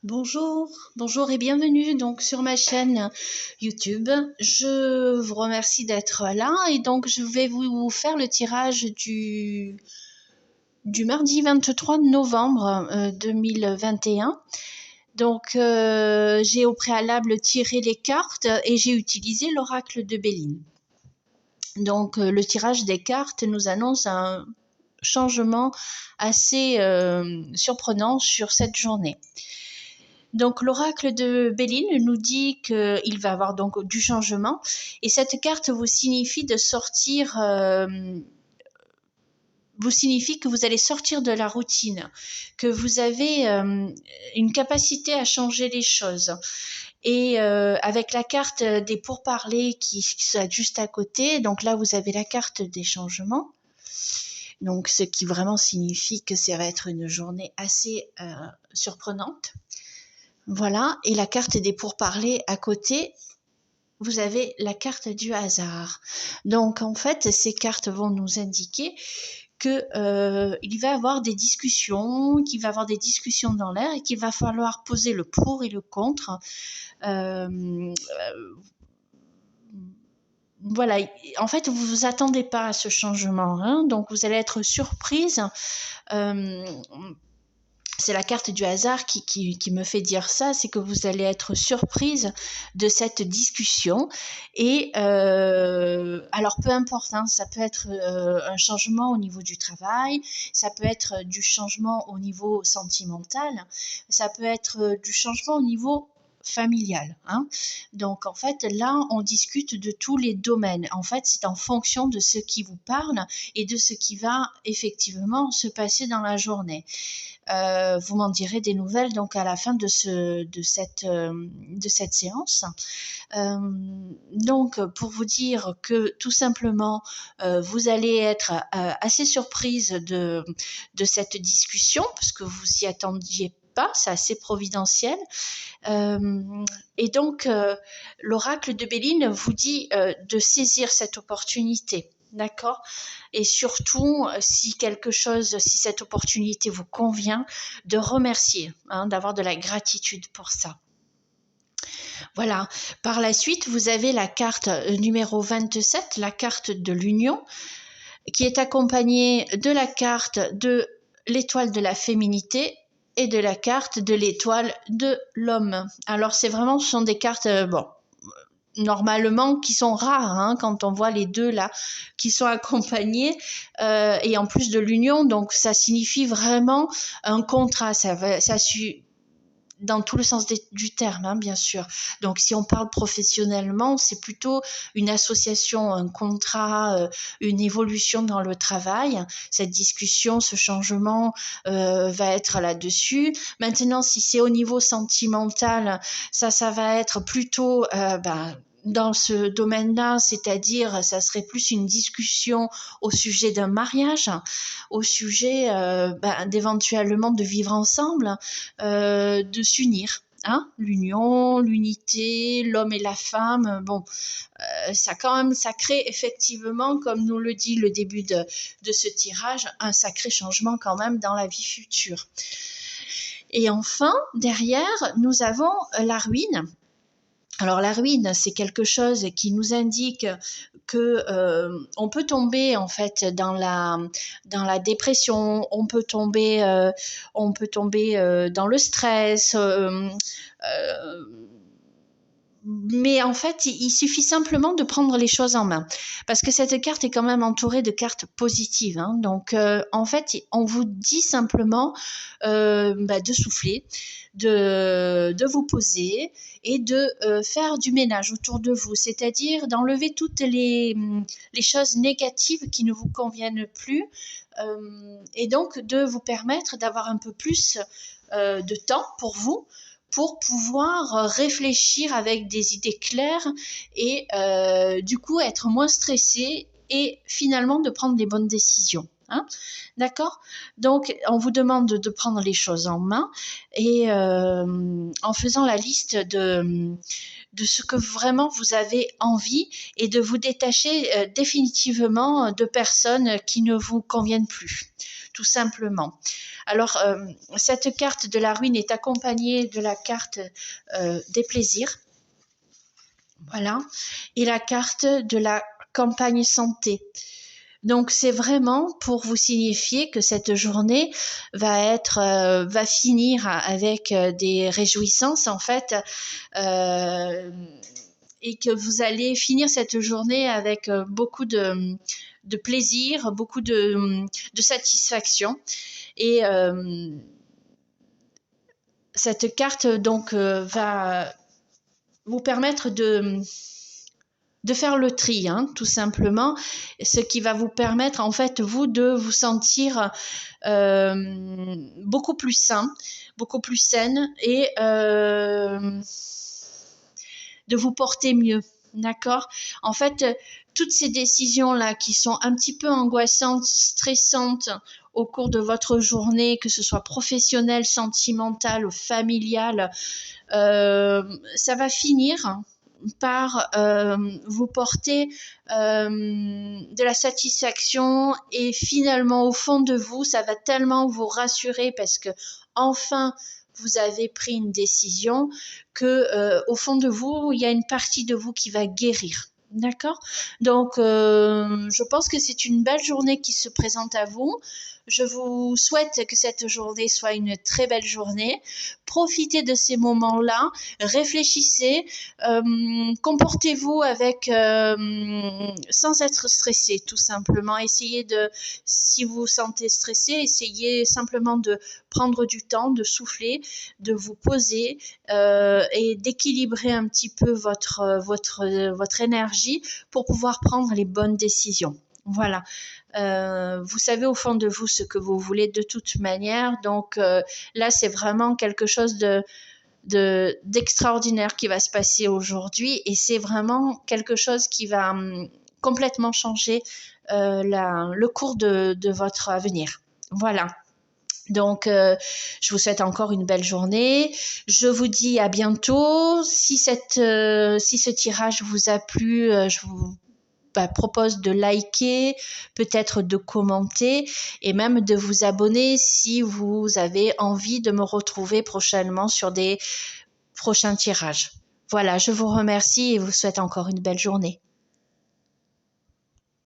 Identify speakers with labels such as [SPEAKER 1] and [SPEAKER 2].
[SPEAKER 1] Bonjour, bonjour et bienvenue donc sur ma chaîne YouTube. Je vous remercie d'être là et donc je vais vous faire le tirage du mardi 23 novembre 2021. Donc j'ai au préalable tiré les cartes et j'ai utilisé l'oracle de Béline. Donc le tirage des cartes nous annonce un changement assez surprenant sur cette journée. Donc l'oracle de Béline nous dit qu'il va y avoir donc du changement et cette carte vous signifie de sortir, vous signifie que vous allez sortir de la routine, que vous avez une capacité à changer les choses. Et avec la carte des pourparlers qui est juste à côté, donc là vous avez la carte des changements. Donc ce qui vraiment signifie que ça va être une journée assez surprenante. Voilà, et la carte des pourparlers à côté, vous avez la carte du hasard. Donc en fait, ces cartes vont nous indiquer que il va y avoir des discussions, qu'il va y avoir des discussions dans l'air et qu'il va falloir poser le pour et le contre. Voilà, en fait, vous vous attendez pas à ce changement, hein, donc vous allez être surprise. C'est la carte du hasard qui me fait dire ça, c'est que vous allez être surprise de cette discussion. Et alors peu importe, hein, ça peut être un changement au niveau du travail, ça peut être du changement au niveau sentimental, ça peut être du changement au niveau familial, hein. Donc en fait là on discute de tous les domaines. En fait c'est en fonction de ce qui vous parle et de ce qui va effectivement se passer dans la journée. Vous m'en direz des nouvelles donc à la fin de cette séance. Donc pour vous dire que tout simplement vous allez être assez surprise de cette discussion parce que vous y attendiez pas, c'est assez providentiel. Et donc l'oracle de Béline vous dit de saisir cette opportunité. D'accord. Et surtout, si cette opportunité vous convient, de remercier, hein, d'avoir de la gratitude pour ça. Voilà. Par la suite, vous avez la carte numéro 27, la carte de l'union, qui est accompagnée de la carte de l'étoile de la féminité et de la carte de l'étoile de l'homme. Alors, ce sont des cartes, normalement qui sont rares, hein, quand on voit les deux là qui sont accompagnés et en plus de l'union, donc ça signifie vraiment un contrat, dans tout le sens du terme, hein, bien sûr. Donc si on parle professionnellement, c'est plutôt une association, un contrat, une évolution dans le travail. Cette discussion, ce changement va être là-dessus. Maintenant, si c'est au niveau sentimental, ça va être plutôt dans ce domaine-là, c'est-à-dire ça serait plus une discussion au sujet d'un mariage, au sujet d'éventuellement de vivre ensemble, de s'unir. Hein, l'union, l'unité, l'homme et la femme, ça crée effectivement, comme nous le dit le début de ce tirage, un sacré changement quand même dans la vie future. Et enfin, derrière, nous avons la ruine. Alors la ruine, c'est quelque chose qui nous indique que on peut tomber en fait dans la dépression, on peut tomber dans le stress. Mais en fait, il suffit simplement de prendre les choses en main. Parce que cette carte est quand même entourée de cartes positives, hein. Donc, en fait, on vous dit simplement de souffler, de vous poser et de faire du ménage autour de vous. C'est-à-dire d'enlever toutes les choses négatives qui ne vous conviennent plus. Et donc, de vous permettre d'avoir un peu plus de temps pour vous, pour pouvoir réfléchir avec des idées claires et du coup être moins stressé et finalement de prendre les bonnes décisions. Hein, d'accord. Donc on vous demande de prendre les choses en main et en faisant la liste de ce que vraiment vous avez envie et de vous détacher définitivement de personnes qui ne vous conviennent plus. tout simplement. Alors, cette carte de la ruine est accompagnée de la carte des plaisirs, voilà, et la carte de la campagne santé. Donc c'est vraiment pour vous signifier que cette journée va finir avec des réjouissances en fait, et que vous allez finir cette journée avec beaucoup de plaisir, beaucoup de satisfaction. Et cette carte donc va vous permettre de faire le tri, hein, tout simplement, ce qui va vous permettre en fait vous de vous sentir beaucoup plus sain, beaucoup plus saine et de vous porter mieux. D'accord? En fait, toutes ces décisions-là qui sont un petit peu angoissantes, stressantes au cours de votre journée, que ce soit professionnelle, sentimentale, familiale, ça va finir par vous porter de la satisfaction et finalement au fond de vous, ça va tellement vous rassurer parce que enfin vous avez pris une décision que au fond de vous, il y a une partie de vous qui va guérir. D'accord? Donc, je pense que c'est une belle journée qui se présente à vous. Je vous souhaite que cette journée soit une très belle journée. Profitez de ces moments-là, réfléchissez, comportez-vous avec sans être stressé, tout simplement. Essayez de, si vous vous sentez stressé, essayez simplement de prendre du temps, de souffler, de vous poser et d'équilibrer un petit peu votre énergie pour pouvoir prendre les bonnes décisions. Voilà. Vous savez au fond de vous ce que vous voulez de toute manière. Donc là, c'est vraiment quelque chose d'extraordinaire qui va se passer aujourd'hui et c'est vraiment quelque chose qui va complètement changer le cours de votre avenir. Voilà. Donc, je vous souhaite encore une belle journée. Je vous dis à bientôt. Si ce tirage vous a plu, je vous propose de liker, peut-être de commenter et même de vous abonner si vous avez envie de me retrouver prochainement sur des prochains tirages. Voilà, je vous remercie et vous souhaite encore une belle journée.